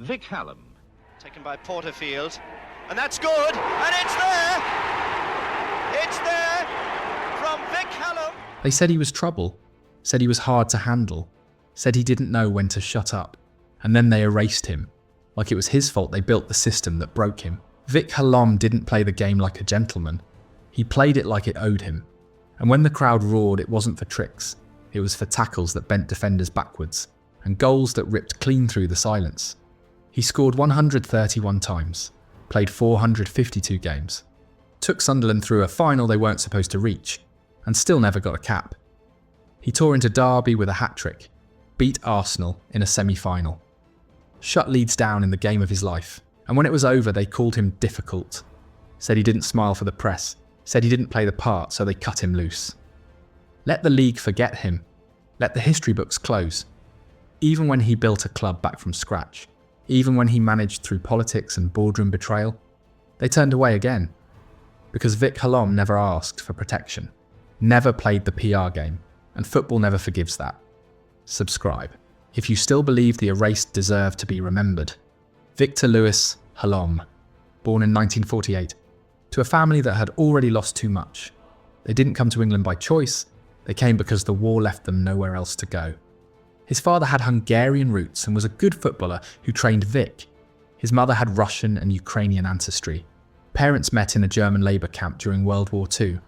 Vic Halom. Taken by Porterfield, and that's good, and it's there! It's there from Vic Halom. They said he was trouble, said he was hard to handle, said he didn't know when to shut up, and then they erased him, like it was his fault they built the system that broke him. Vic Halom didn't play the game like a gentleman. He played it like it owed him. And when the crowd roared, it wasn't for tricks. It was for tackles that bent defenders backwards, and goals that ripped clean through the silence. He scored 131 times, played 452 games, took Sunderland through a final they weren't supposed to reach, and still never got a cap. He tore into Derby with a hat-trick, beat Arsenal in a semi-final, shut Leeds down in the game of his life, and when it was over they called him difficult, said he didn't smile for the press, said he didn't play the part so they cut him loose. Let the league forget him, let the history books close. Even when he built a club back from scratch, even when he managed through politics and boardroom betrayal, they turned away again. Because Vic Halom never asked for protection, never played the PR game, and football never forgives that. Subscribe if you still believe the erased deserve to be remembered. Victor Lewis Halom, born in 1948, to a family that had already lost too much. They didn't come to England by choice, they came because the war left them nowhere else to go. His father had Hungarian roots and was a good footballer who trained Vic. His mother had Russian and Ukrainian ancestry. Parents met in a German labour camp during World War II.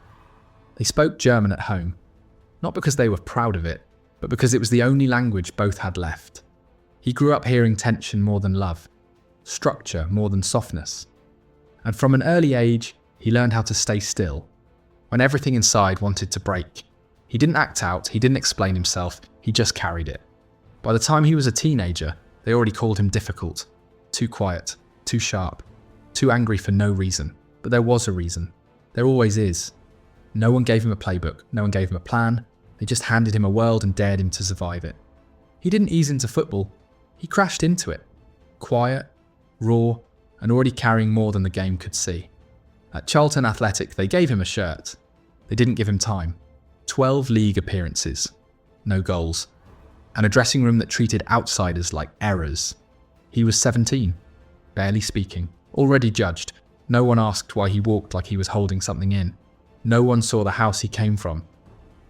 They spoke German at home, not because they were proud of it, but because it was the only language both had left. He grew up hearing tension more than love, structure more than softness. And from an early age, he learned how to stay still, when everything inside wanted to break. He didn't act out, he didn't explain himself, he just carried it. By the time he was a teenager, they already called him difficult, too quiet, too sharp, too angry for no reason. But there was a reason. There always is. No one gave him a playbook, no one gave him a plan, they just handed him a world and dared him to survive it. He didn't ease into football, he crashed into it. Quiet, raw, and already carrying more than the game could see. At Oldham Athletic, they gave him a shirt. They didn't give him time. 12 league appearances, no goals, and a dressing room that treated outsiders like errors. He was 17, barely speaking, already judged. No one asked why he walked like he was holding something in. No one saw the house he came from,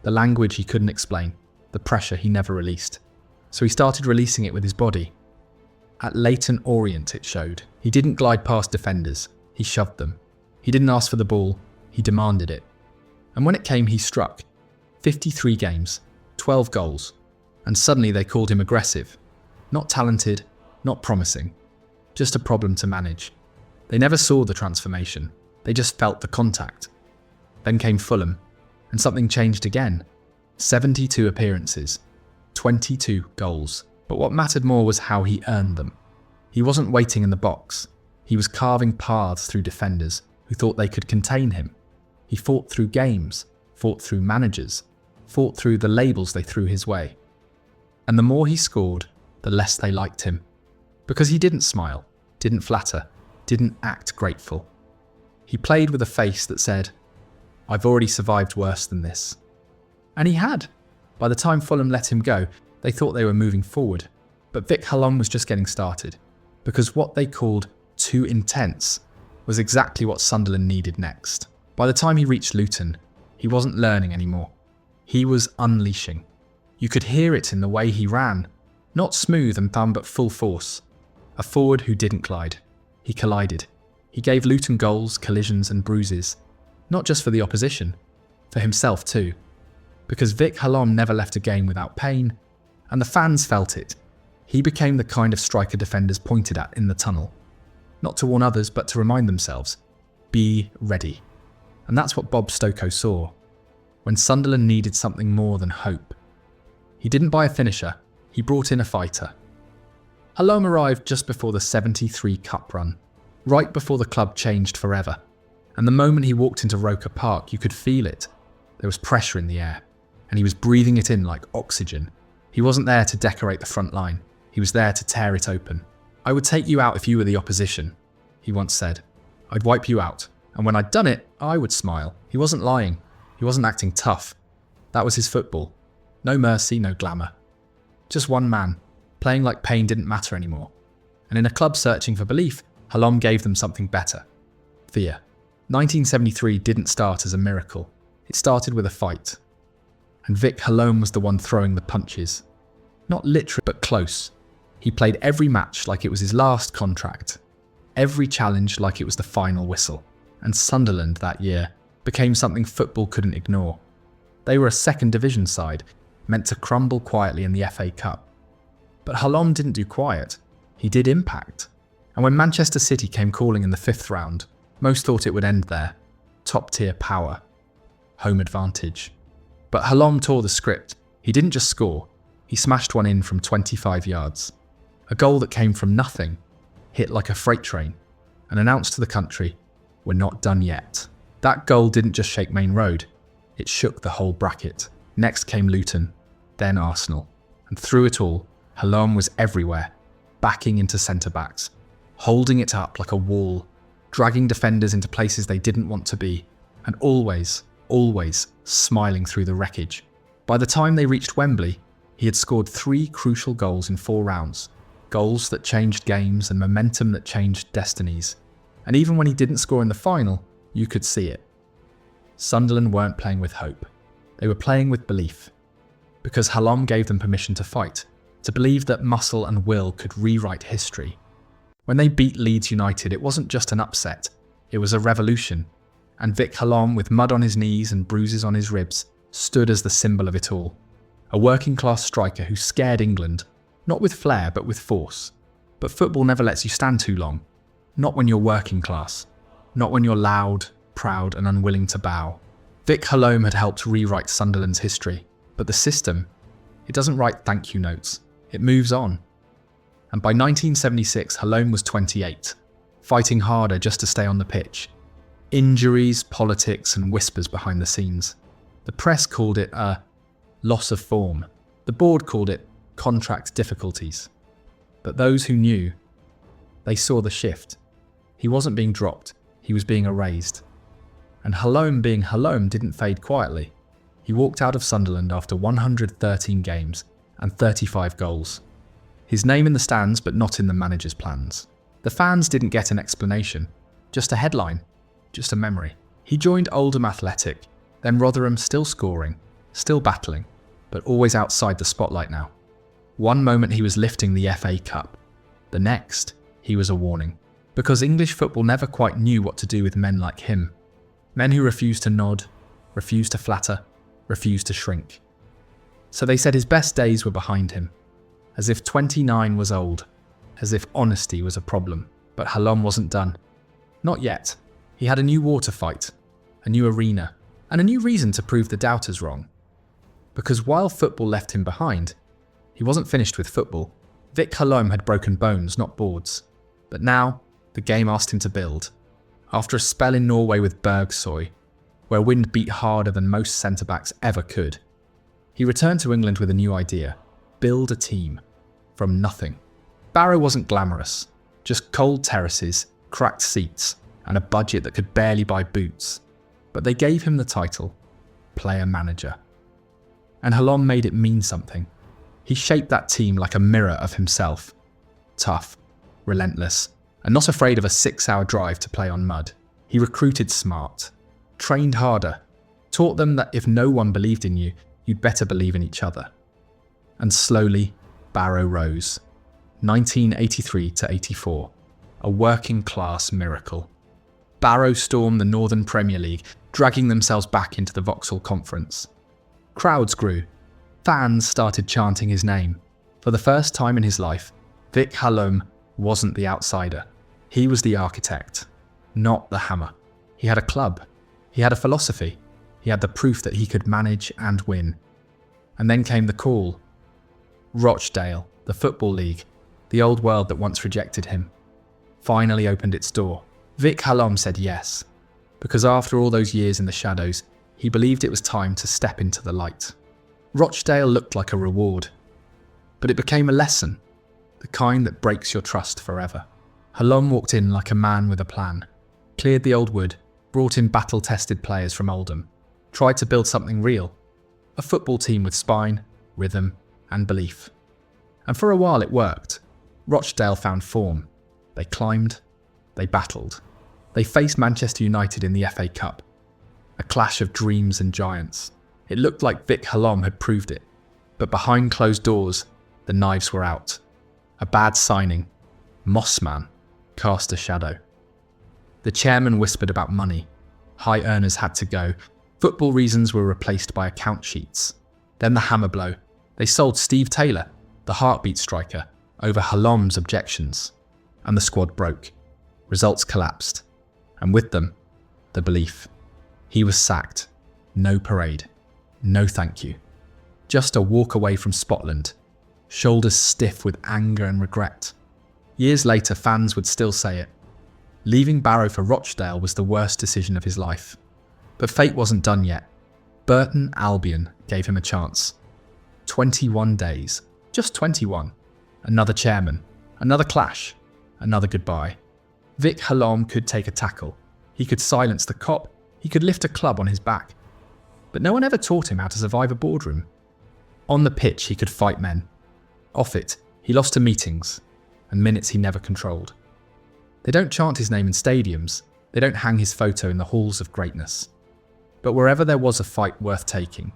the language he couldn't explain, the pressure he never released. So he started releasing it with his body. At Leighton Orient, it showed. He didn't glide past defenders, he shoved them. He didn't ask for the ball, he demanded it. And when it came, he struck. 53 games, 12 goals, and suddenly they called him aggressive. Not talented, not promising, just a problem to manage. They never saw the transformation, they just felt the contact. Then came Fulham, and something changed again. 72 appearances, 22 goals. But what mattered more was how he earned them. He wasn't waiting in the box, he was carving paths through defenders who thought they could contain him. He fought through games, fought through managers, fought through the labels they threw his way. And the more he scored, the less they liked him. Because he didn't smile, didn't flatter, didn't act grateful. He played with a face that said, "I've already survived worse than this." And he had. By the time Fulham let him go, they thought they were moving forward. But Vic Halom was just getting started. Because what they called too intense was exactly what Sunderland needed next. By the time he reached Luton, he wasn't learning anymore. He was unleashing. You could hear it in the way he ran. Not smooth and thumb, but full force. A forward who didn't glide. He collided. He gave Luton goals, collisions and bruises. Not just for the opposition, for himself too. Because Vic Halom never left a game without pain, and the fans felt it. He became the kind of striker defenders pointed at in the tunnel. Not to warn others, but to remind themselves. Be ready. And that's what Bob Stokoe saw, when Sunderland needed something more than hope. He didn't buy a finisher, he brought in a fighter. Halom arrived just before the 73 Cup run, right before the club changed forever. And the moment he walked into Roker Park, you could feel it. There was pressure in the air, and he was breathing it in like oxygen. He wasn't there to decorate the front line, he was there to tear it open. "I would take you out if you were the opposition," he once said. "I'd wipe you out. And when I'd done it, I would smile." He wasn't lying. He wasn't acting tough. That was his football. No mercy, no glamour. Just one man, playing like pain didn't matter anymore. And in a club searching for belief, Halom gave them something better: fear. 1973 didn't start as a miracle. It started with a fight. And Vic Halom was the one throwing the punches. Not literally, but close. He played every match like it was his last contract. Every challenge like it was the final whistle. And Sunderland that year became something football couldn't ignore. They were a second division side, meant to crumble quietly in the FA Cup. But Halom didn't do quiet. He did impact. And when Manchester City came calling in the 5th round, most thought it would end there. Top-tier power. Home advantage. But Halom tore the script. He didn't just score. He smashed one in from 25 yards. A goal that came from nothing, hit like a freight train, and announced to the country, "We're not done yet." That goal didn't just shake Main Road. It shook the whole bracket. Next came Luton, then Arsenal. And through it all, Halom was everywhere, backing into centre-backs, holding it up like a wall, dragging defenders into places they didn't want to be, and always smiling through the wreckage. By the time they reached Wembley, he had scored 3 crucial goals in 4 rounds, goals that changed games and momentum that changed destinies. And even when he didn't score in the final, you could see it. Sunderland weren't playing with hope. They were playing with belief. Because Halom gave them permission to fight, to believe that muscle and will could rewrite history. When they beat Leeds United, it wasn't just an upset, it was a revolution. And Vic Halom, with mud on his knees and bruises on his ribs, stood as the symbol of it all. A working-class striker who scared England, not with flair but with force. But football never lets you stand too long. Not when you're working class. Not when you're loud, proud and unwilling to bow. Vic Halom had helped rewrite Sunderland's history, but the system, it doesn't write thank you notes, it moves on. And by 1976, Halom was 28, fighting harder just to stay on the pitch. Injuries, politics and whispers behind the scenes. The press called it a loss of form. The board called it contract difficulties. But those who knew, they saw the shift. He wasn't being dropped, he was being erased. And Halom being Halom didn't fade quietly. He walked out of Sunderland after 113 games and 35 goals. His name in the stands but not in the manager's plans. The fans didn't get an explanation, just a headline, just a memory. He joined Oldham Athletic, then Rotherham, still scoring, still battling, but always outside the spotlight now. One moment he was lifting the FA Cup. The next, he was a warning. Because English football never quite knew what to do with men like him. Men who refused to nod, refused to flatter, refused to shrink. So they said his best days were behind him. As if 29 was old. As if honesty was a problem. But Halom wasn't done. Not yet. He had a new war to fight. A new arena. And a new reason to prove the doubters wrong. Because while football left him behind, he wasn't finished with football. Vic Halom had broken bones, not boards. But now, the game asked him to build. After a spell in Norway with Bergsøy, where wind beat harder than most centre-backs ever could, he returned to England with a new idea. Build a team. From nothing. Barrow wasn't glamorous. Just cold terraces, cracked seats, and a budget that could barely buy boots. But they gave him the title, player manager. And Halom made it mean something. He shaped that team like a mirror of himself. Tough, relentless, and not afraid of a 6-hour drive to play on mud. He recruited smart, trained harder, taught them that if no one believed in you, you'd better believe in each other. And slowly, Barrow rose. 1983 to 84, a working-class miracle. Barrow stormed the Northern Premier League, dragging themselves back into the Vauxhall Conference. Crowds grew. Fans started chanting his name. For the first time in his life, Vic Halom wasn't the outsider. He was the architect, not the hammer. He had a club. He had a philosophy. He had the proof that he could manage and win. And then came the call. Rochdale, the Football League, the old world that once rejected him, finally opened its door. Vic Halom said yes, because after all those years in the shadows, he believed it was time to step into the light. Rochdale looked like a reward, but it became a lesson, the kind that breaks your trust forever. Halom walked in like a man with a plan, cleared the old wood, brought in battle-tested players from Oldham, tried to build something real, a football team with spine, rhythm, and belief. And for a while it worked. Rochdale found form. They climbed. They battled. They faced Manchester United in the FA Cup. A clash of dreams and giants. It looked like Vic Halom had proved it. But behind closed doors, the knives were out. A bad signing, Mossman, cast a shadow. The chairman whispered about money. High earners had to go. Football reasons were replaced by account sheets. Then the hammer blow. They sold Steve Taylor, the heartbeat striker, over Halom's objections. And the squad broke. Results collapsed. And with them, the belief. He was sacked. No parade. No thank you. Just a walk away from Scotland. Shoulders stiff with anger and regret. Years later, fans would still say it. Leaving Barrow for Rochdale was the worst decision of his life. But fate wasn't done yet. Burton Albion gave him a chance. 21 days. Just 21. Another chairman. Another clash. Another goodbye. Vic Halom could take a tackle. He could silence the cop. He could lift a club on his back. But no one ever taught him how to survive a boardroom. On the pitch, he could fight men. Off it, he lost to meetings and minutes he never controlled. They don't chant his name in stadiums. They don't hang his photo in the halls of greatness. But wherever there was a fight worth taking,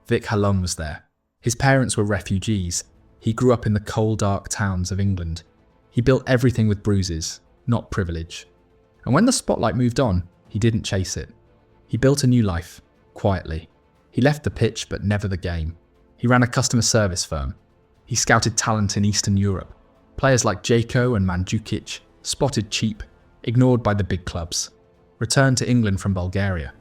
Vic Halom was there. His parents were refugees. He grew up in the coal, dark towns of England. He built everything with bruises, not privilege. And when the spotlight moved on, he didn't chase it. He built a new life, quietly. He left the pitch, but never the game. He ran a customer service firm. He scouted talent in Eastern Europe. Players like Jako and Mandzukic, spotted cheap, ignored by the big clubs. Returned to England from Bulgaria.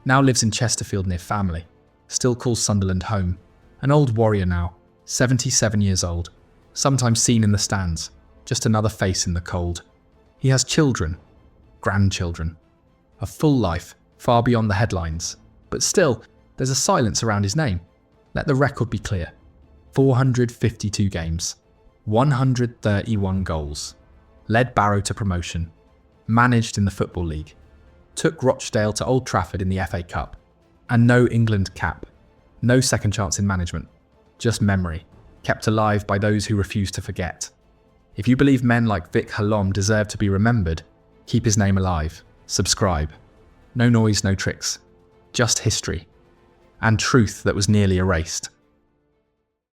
Now lives in Chesterfield near family. Still calls Sunderland home. An old warrior now, 77 years old. Sometimes seen in the stands. Just another face in the cold. He has children. Grandchildren. A full life, far beyond the headlines. But still, there's a silence around his name. Let the record be clear. 452 games. 131 goals. Led Barrow to promotion. Managed in the Football League. Took Rochdale to Old Trafford in the FA Cup. And no England cap. No second chance in management. Just memory. Kept alive by those who refuse to forget. If you believe men like Vic Halom deserve to be remembered, keep his name alive. Subscribe. No noise, no tricks. Just history. And truth that was nearly erased.